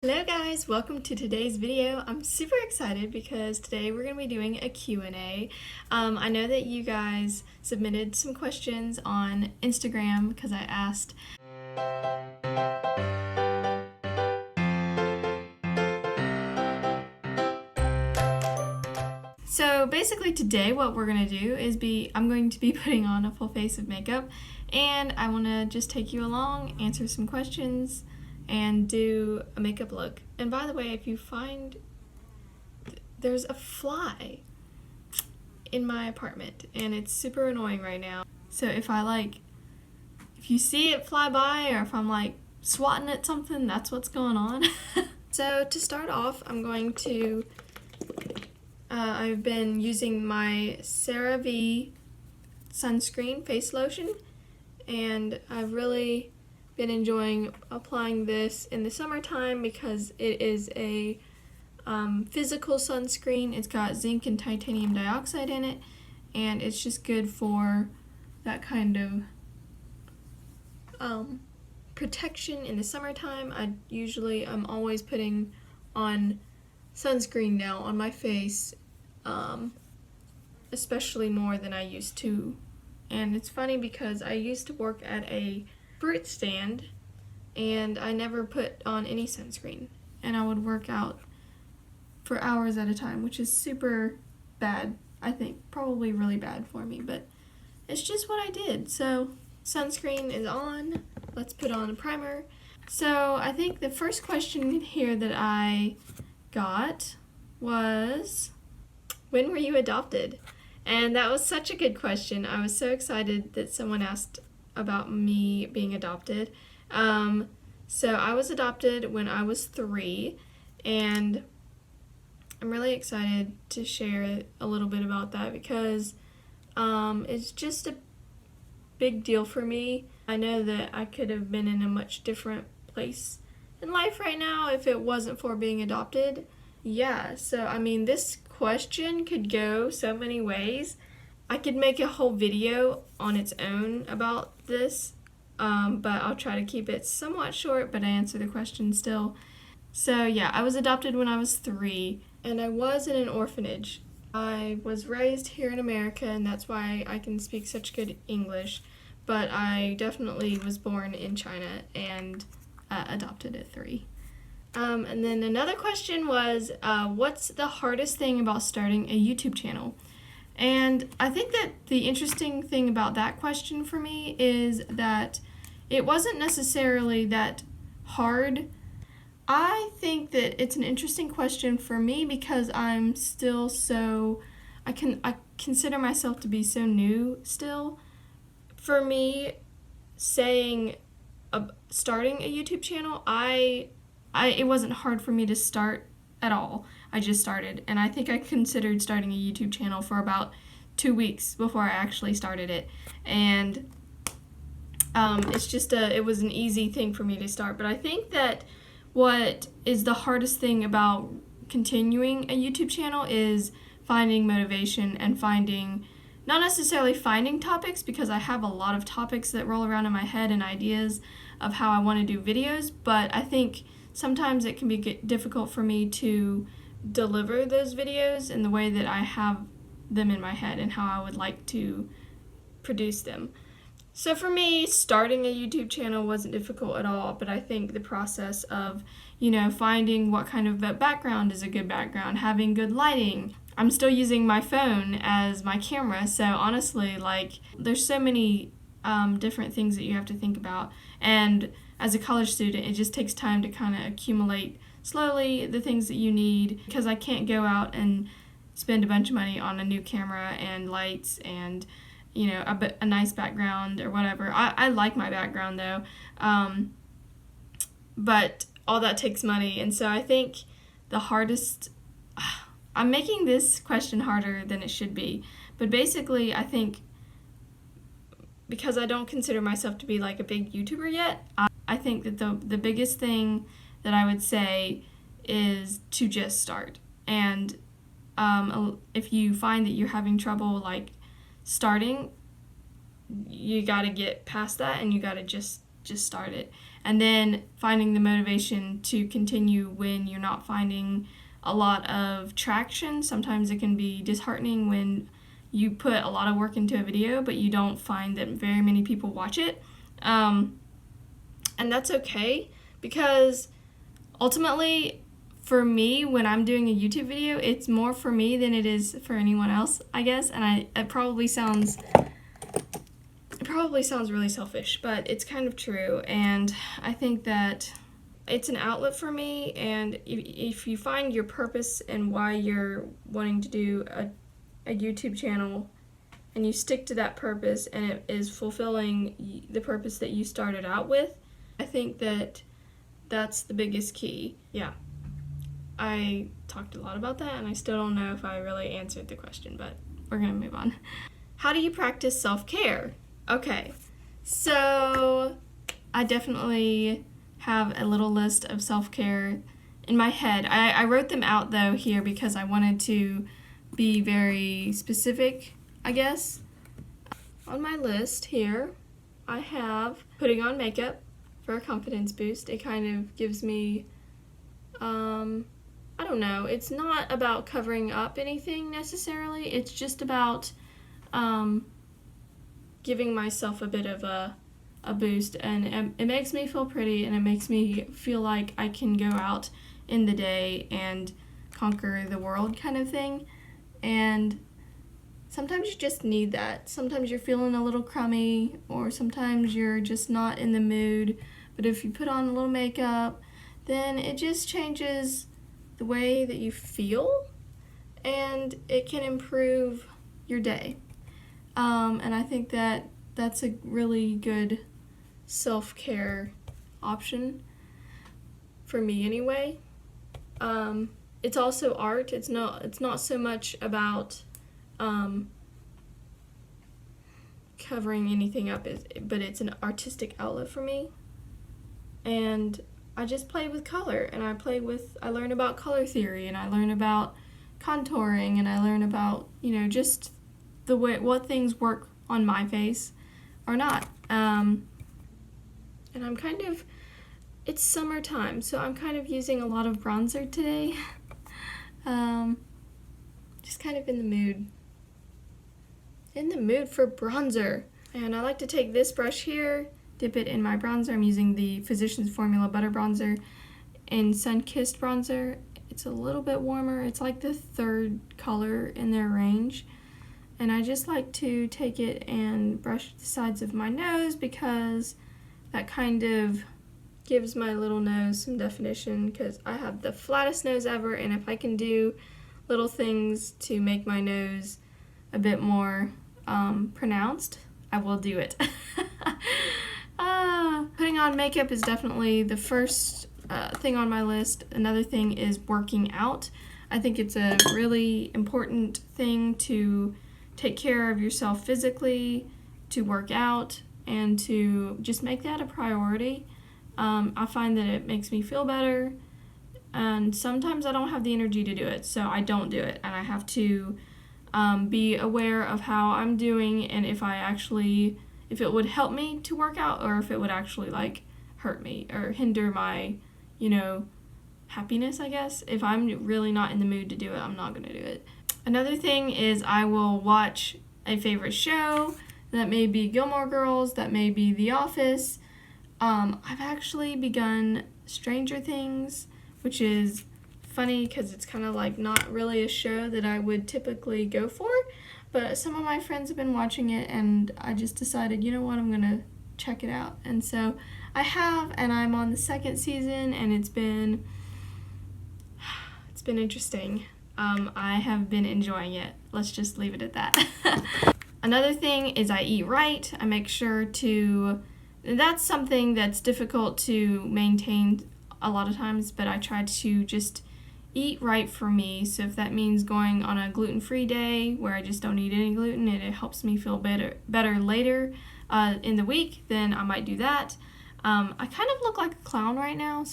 Hello guys, welcome to today's video. I'm super excited because today we're going to be doing a Q&A. I know that you guys submitted some questions on Instagram because I asked. So basically today what we're going to do is I'm going to be putting on a full face of makeup, and I want to just take you along, answer some questions, and do a makeup look. And by the way, if you find there's a fly in my apartment and it's super annoying right now. So if you see it fly by, or if I'm swatting at something, that's what's going on. So to start off, I'm going to I've been using my CeraVe Sunscreen face lotion, and I've really been enjoying applying this in the summertime because it is a physical sunscreen. It's got zinc and titanium dioxide in it, and it's just good for that kind of protection in the summertime. I'm always putting on sunscreen now on my face, especially more than I used to. And it's funny because I used to work at a fruit stand and I never put on any sunscreen, and I would work out for hours at a time, which is super bad. I think probably really bad for me, but it's just what I did. So sunscreen is on. Let's put on a primer. So I think the first question here that I got was, when were you adopted? And that was such a good question. I was so excited that someone asked about me being adopted. So I was adopted when I was 3, and I'm really excited to share a little bit about that because it's just a big deal for me. I know that I could have been in a much different place in life right now if it wasn't for being adopted. Yeah, so I mean, this question could go so many ways. I could make a whole video on its own about this, but I'll try to keep it somewhat short, but I answer the question still. So yeah, I was adopted when I was 3, and I was in an orphanage. I was raised here in America, and that's why I can speak such good English, but I definitely was born in China and adopted at 3. And then another question was, what's the hardest thing about starting a YouTube channel? And I think that the interesting thing about that question for me is that it wasn't necessarily that hard. I think that it's an interesting question for me because I'm still I consider myself to be so new still. For me, starting a YouTube channel, it wasn't hard for me to start at all. I just started, and I think I considered starting a YouTube channel for about 2 weeks before I actually started it, and it was an easy thing for me to start. But I think that what is the hardest thing about continuing a YouTube channel is finding motivation and not necessarily finding topics, because I have a lot of topics that roll around in my head and ideas of how I want to do videos, but I think sometimes it can be difficult for me to deliver those videos in the way that I have them in my head and how I would like to produce them. So for me, starting a YouTube channel wasn't difficult at all, but I think the process of, finding what kind of background is a good background, having good lighting. I'm still using my phone as my camera, so honestly, there's so many different things that you have to think about. And as a college student, it just takes time to kind of accumulate slowly the things that you need, because I can't go out and spend a bunch of money on a new camera and lights and a nice background or whatever. I like my background though, but all that takes money. And so I think I'm making this question harder than it should be, but basically I think because I don't consider myself to be a big YouTuber yet, I think that the biggest thing that I would say is to just start. And if you find that you're having trouble starting, you got to get past that and you got to just start it. and then finding the motivation to continue when you're not finding a lot of traction. Sometimes it can be disheartening when you put a lot of work into a video, but you don't find that very many people watch it. And that's okay, because ultimately, for me, when I'm doing a YouTube video, it's more for me than it is for anyone else, I guess. And it probably sounds really selfish, but it's kind of true. And I think that it's an outlet for me, and if you find your purpose and why you're wanting to do a YouTube channel, and you stick to that purpose, and it is fulfilling the purpose that you started out with, I think that that's the biggest key. Yeah, I talked a lot about that, and I still don't know if I really answered the question, but we're gonna move on. How do you practice self-care? Okay, so I definitely have a little list of self-care in my head. I wrote them out though here because I wanted to be very specific, I guess. On my list here, I have putting on makeup for a confidence boost. It kind of gives me, I don't know, it's not about covering up anything necessarily. It's just about giving myself a bit of a boost, and it makes me feel pretty, and it makes me feel like I can go out in the day and conquer the world kind of thing. And sometimes you just need that. Sometimes you're feeling a little crummy, or sometimes you're just not in the mood, but if you put on a little makeup, then it just changes the way that you feel, and it can improve your day. And I think that that's a really good self-care option for me anyway. It's also art. It's not so much about covering anything up, but it's an artistic outlet for me. And I just play with color, and I learn about color theory, and I learn about contouring, and I learn about, just the way what things work on my face or not. And I'm it's summertime, so I'm kind of using a lot of bronzer today. Just kind of in the mood for bronzer. And I like to take this brush here, dip it in my bronzer. I'm using the Physicians Formula Butter Bronzer in Sun-Kissed Bronzer. It's a little bit warmer. It's like the third color in their range. And I just like to take it and brush the sides of my nose, because that kind of gives my little nose some definition, because I have the flattest nose ever, and if I can do little things to make my nose a bit more pronounced, I will do it. Putting on makeup is definitely the first thing on my list. Another thing is working out. I think it's a really important thing to take care of yourself physically, to work out, and to just make that a priority. I find that it makes me feel better, and sometimes I don't have the energy to do it, so I don't do it, and I have to be aware of how I'm doing, and if it would help me to work out, or if it would actually hurt me or hinder my, happiness, I guess. If I'm really not in the mood to do it, I'm not going to do it. Another thing is I will watch a favorite show. That may be Gilmore Girls, that may be The Office. I've actually begun Stranger Things, which is funny because it's kind of not really a show that I would typically go for, but some of my friends have been watching it, and I just decided, you know what, I'm gonna check it out. And so I have, and I'm on the second season, and it's been interesting. I have been enjoying it. Let's just leave it at that. Another thing is I eat right. I make sure to, that's something that's difficult to maintain a lot of times, but I try to just eat right for me. So if that means going on a gluten-free day where I just don't eat any gluten and it helps me feel better later in the week, then I might do that. I kind of look like a clown right now,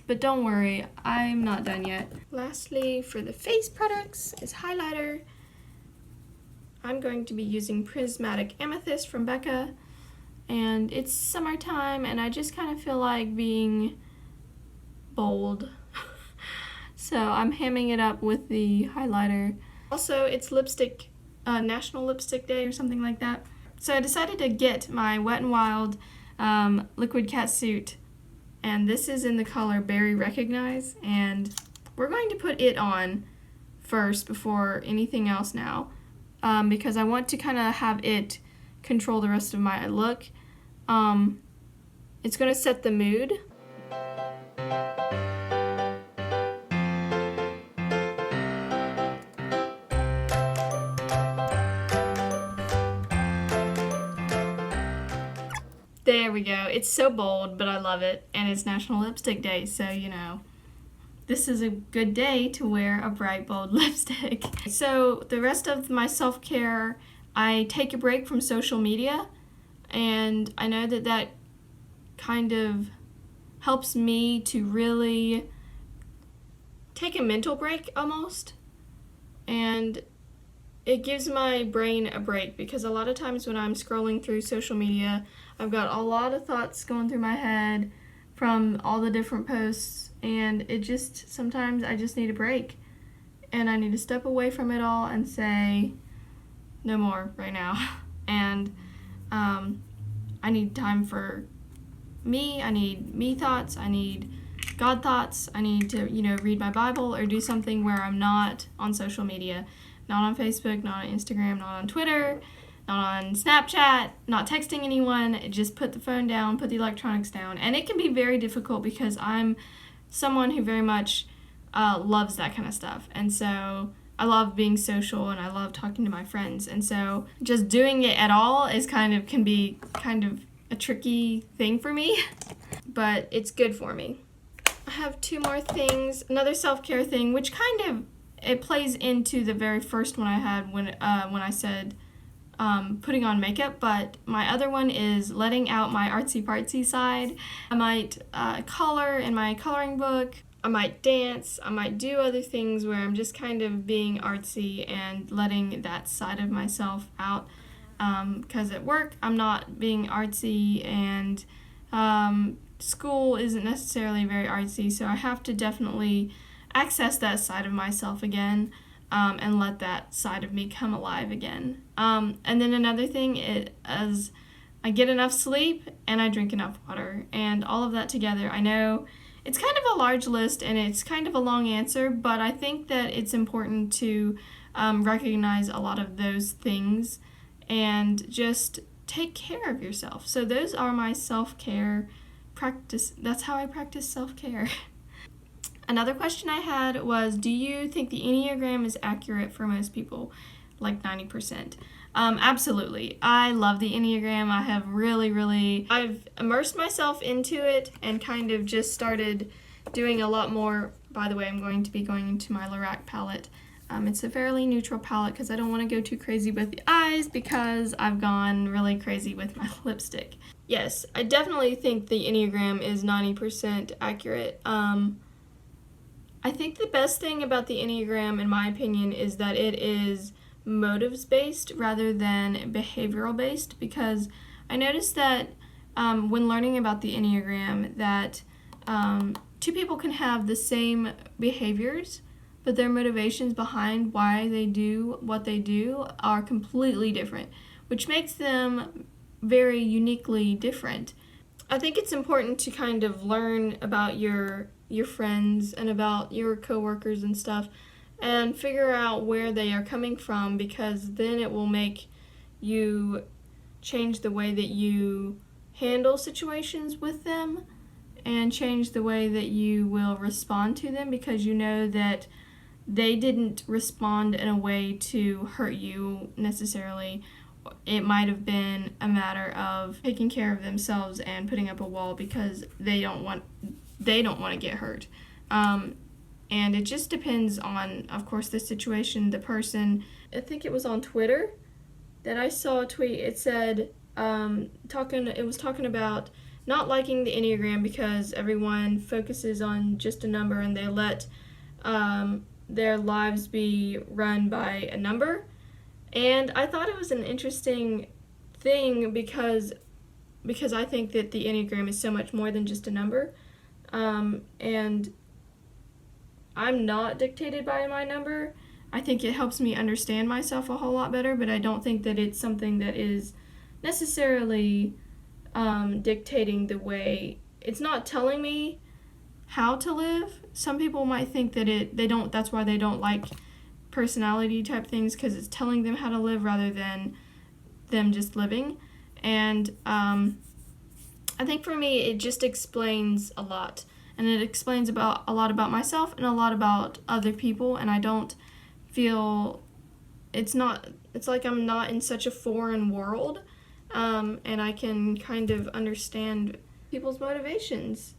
but don't worry, I'm not done yet. Lastly, for the face products is highlighter. I'm going to be using Prismatic Amethyst from Becca. and it's summertime, and I just kind of feel like being bold. So I'm hamming it up with the highlighter. Also, it's National Lipstick Day or something like that. So I decided to get my Wet n Wild liquid cat suit, and this is in the color Berry Recognize, and we're going to put it on first before anything else now, because I want to kind of have it control the rest of my look. It's going to set the mood. There we go. It's so bold, but I love it, and it's National Lipstick Day, so this is a good day to wear a bright, bold lipstick. So the rest of my self-care, I take a break from social media, and I know that kind of helps me to really take a mental break almost, and it gives my brain a break, because a lot of times when I'm scrolling through social media, I've got a lot of thoughts going through my head from all the different posts, and sometimes I just need a break, and I need to step away from it all and say, no more right now. And I need time for me. I need me thoughts. I need God thoughts. I need to, read my Bible or do something where I'm not on social media. Not on Facebook, not on Instagram, not on Twitter, not on Snapchat, not texting anyone. Just put the phone down, put the electronics down. And it can be very difficult because I'm someone who very much loves that kind of stuff. And so I love being social, and I love talking to my friends. And so just doing it at all can be kind of a tricky thing for me, but it's good for me. I have two more things. Another self-care thing, which it plays into the very first one I had when I said putting on makeup, but my other one is letting out my artsy-fartsy side. I might color in my coloring book. I might dance. I might do other things where I'm just kind of being artsy and letting that side of myself out, because at work I'm not being artsy, and school isn't necessarily very artsy, so I have to definitely access that side of myself again, and let that side of me come alive again. And then another thing is I get enough sleep and I drink enough water, and all of that together. I know it's kind of a large list and it's kind of a long answer, but I think that it's important to recognize a lot of those things and just take care of yourself. So those are my self-care practice. That's how I practice self-care. Another question I had was, do you think the Enneagram is accurate for most people, like 90%? Absolutely. I love the Enneagram. I have I've immersed myself into it and kind of just started doing a lot more. By the way, I'm going to be going into my Lorac palette. It's a fairly neutral palette because I don't want to go too crazy with the eyes, because I've gone really crazy with my lipstick. Yes, I definitely think the Enneagram is 90% accurate. I think the best thing about the Enneagram, in my opinion, is that it is motives-based rather than behavioral-based, because I noticed that when learning about the Enneagram that two people can have the same behaviors, but their motivations behind why they do what they do are completely different, which makes them very uniquely different. I think it's important to kind of learn about your friends and about your coworkers and stuff, and figure out where they are coming from, because then it will make you change the way that you handle situations with them and change the way that you will respond to them, because you know that they didn't respond in a way to hurt you necessarily. It might have been a matter of taking care of themselves and putting up a wall because they don't want to get hurt. And it just depends on, of course, the situation, the person. I think it was on Twitter that I saw a tweet. It said, it was talking about not liking the Enneagram because everyone focuses on just a number and they let their lives be run by a number. And I thought it was an interesting thing, because because I think that the Enneagram is so much more than just a number. And I'm not dictated by my number. I think it helps me understand myself a whole lot better, but I don't think that it's something that is necessarily dictating the way. It's not telling me how to live. Some people might think that that's why they don't like personality type things, because it's telling them how to live rather than them just living. And I think for me it just explains a lot, and it explains a lot about myself and a lot about other people, and I don't feel it's like I'm not in such a foreign world, and I can kind of understand people's motivations.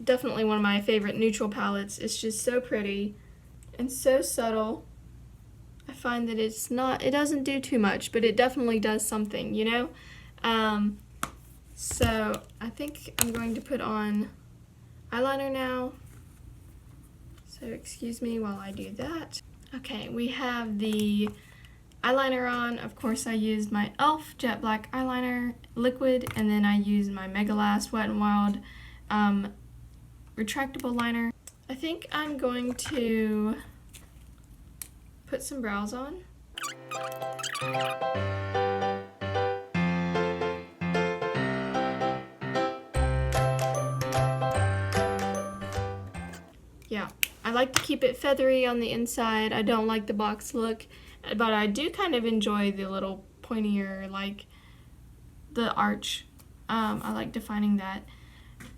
Definitely one of my favorite neutral palettes. It's just so pretty and so subtle. I find that it doesn't do too much, but it definitely does something, you know? So I think I'm going to put on eyeliner now. So excuse me while I do that. Okay, we have the eyeliner on. Of course, I used my e.l.f. Jet Black Eyeliner Liquid, and then I used my Mega Last Wet n Wild retractable liner. I think I'm going to put some brows on. Yeah, I like to keep it feathery on the inside. I don't like the box look, but I do kind of enjoy the little pointier, like the arch. I like defining that.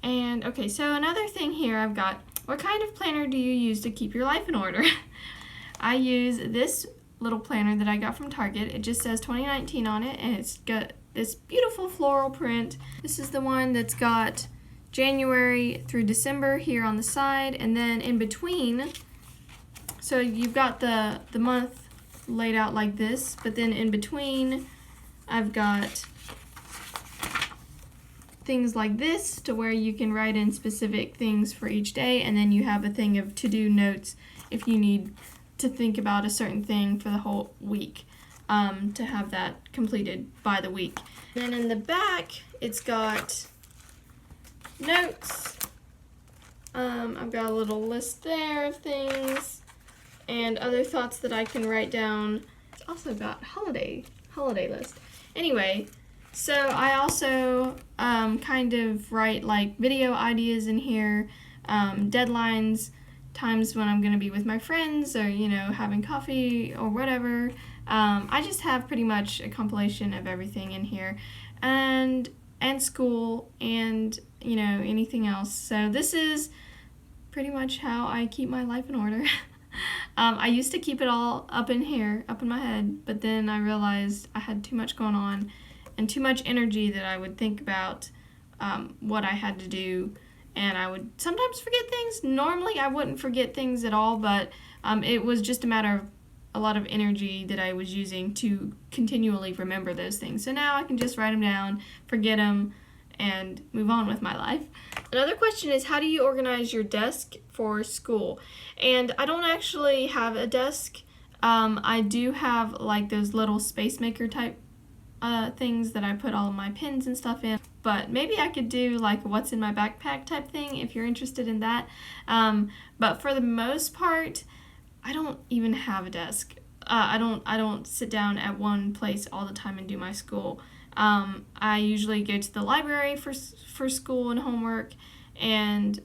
And okay, so another thing here I've got, what kind of planner do you use to keep your life in order? I use this little planner that I got from Target. It just says 2019 on it, and it's got this beautiful floral print. This is the one that's got January through December here on the side, and then in between, so you've got the month laid out like this, but then in between I've got things like this to where you can write in specific things for each day, and then you have a thing of to-do notes if you need to think about a certain thing for the whole week, to have that completed by the week. Then in the back it's got notes. I've got a little list there of things and other thoughts that I can write down. It's also got holiday list. Anyway, so I also kind of write like video ideas in here, deadlines, times when I'm going to be with my friends, or, you know, having coffee or whatever. I just have pretty much a compilation of everything in here, and school, and, you know, anything else. So this is pretty much how I keep my life in order. I used to keep it all up in here, up in my head, but then I realized I had too much going on and too much energy that I would think about what I had to do, and I would sometimes forget things. Normally I wouldn't forget things at all, but it was just a matter of a lot of energy that I was using to continually remember those things. So now I can just write them down, forget them, and move on with my life. Another question is, how do you organize your desk for school? And I don't actually have a desk. I do have like those little space maker type things that I put all of my pins and stuff in, but maybe I could do like what's in my backpack type thing if you're interested in that. But for the most part, I don't even have a desk. I don't sit down at one place all the time and do my school. I usually go to the library for school and homework, and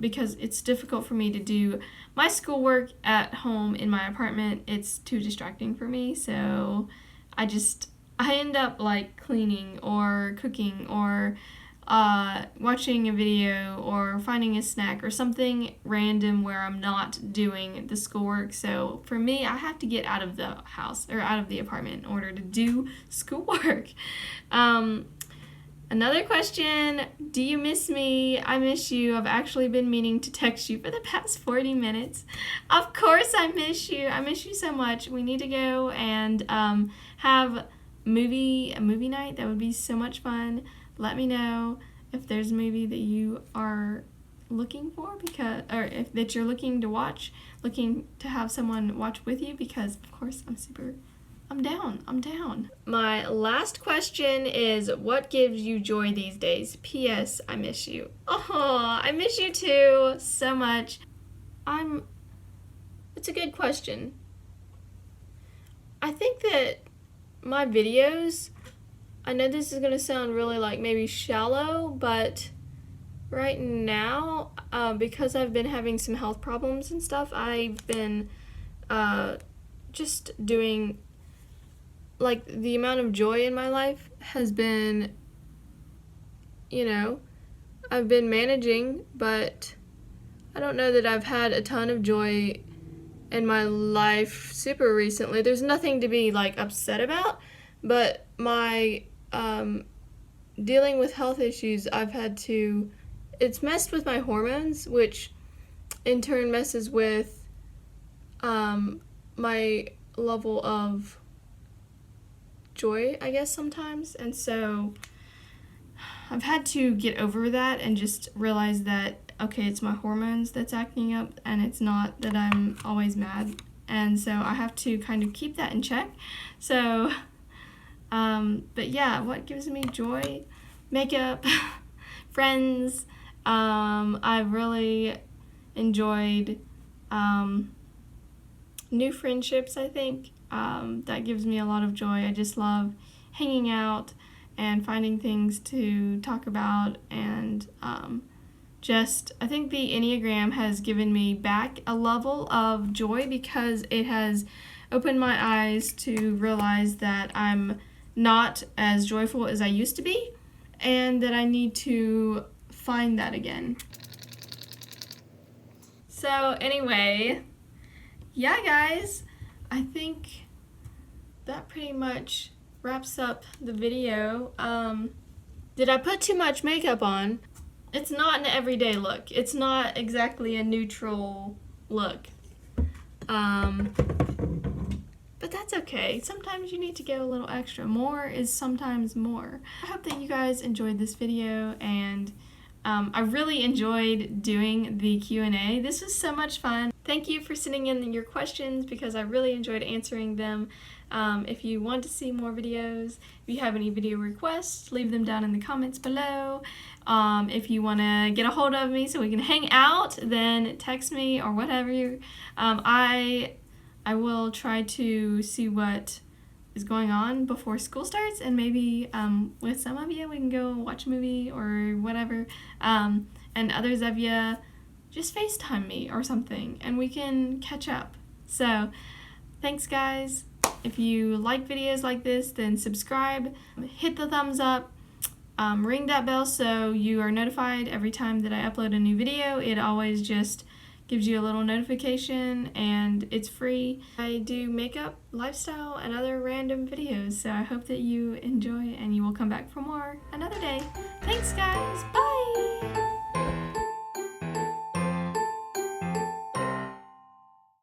because it's difficult for me to do my schoolwork at home in my apartment, it's too distracting for me. So I end up like cleaning or cooking or watching a video or finding a snack or something random where I'm not doing the schoolwork. So for me, I have to get out of the house or out of the apartment in order to do schoolwork. Another question, do you miss me? I miss you. I've actually been meaning to text you for the past 40 minutes. Of course I miss you. I miss you so much. We need to go and have a movie night. That would be so much fun. Let me know if there's a movie that you are looking for, that you're looking to watch, looking to have someone watch with you, because of course I'm super I'm down. My last question is, what gives you joy these days? P.S. I miss you. Oh, I miss you too so much. It's a good question. I think that my videos, I know this is going to sound really like maybe shallow, but right now, because I've been having some health problems and stuff, I've been just doing, like, the amount of joy in my life has been, I've been managing, but I don't know that I've had a ton of joy in my life super recently. There's nothing to be, like, upset about, but my dealing with health issues, it's messed with my hormones, which in turn messes with my level of joy, I guess, sometimes. And so I've had to get over that and just realize that, okay, it's my hormones that's acting up, and it's not that I'm always mad. And so I have to kind of keep that in check. So, but yeah, what gives me joy? Makeup, friends. I've really enjoyed new friendships, I think. That gives me a lot of joy. I just love hanging out and finding things to talk about, and I think the Enneagram has given me back a level of joy because it has opened my eyes to realize that I'm not as joyful as I used to be, and that I need to find that again. So anyway, yeah guys, I think that pretty much wraps up the video. Did I put too much makeup on? It's not an everyday look. It's not exactly a neutral look. But that's okay. Sometimes you need to go a little extra. More is sometimes more. I hope that you guys enjoyed this video, and I really enjoyed doing the Q&A. This was so much fun. Thank you for sending in your questions because I really enjoyed answering them. If you want to see more videos, if you have any video requests, leave them down in the comments below. If you want to get a hold of me so we can hang out, then text me or whatever. I will try to see what is going on before school starts, and maybe with some of you we can go watch a movie or whatever, and others of you just FaceTime me or something and we can catch up. So thanks guys. If you like videos like this, then subscribe, hit the thumbs up, ring that bell so you are notified every time that I upload a new video. It always just gives you a little notification, and it's free. I do makeup, lifestyle, and other random videos, so I hope that you enjoy and you will come back for more another day. Thanks guys, bye!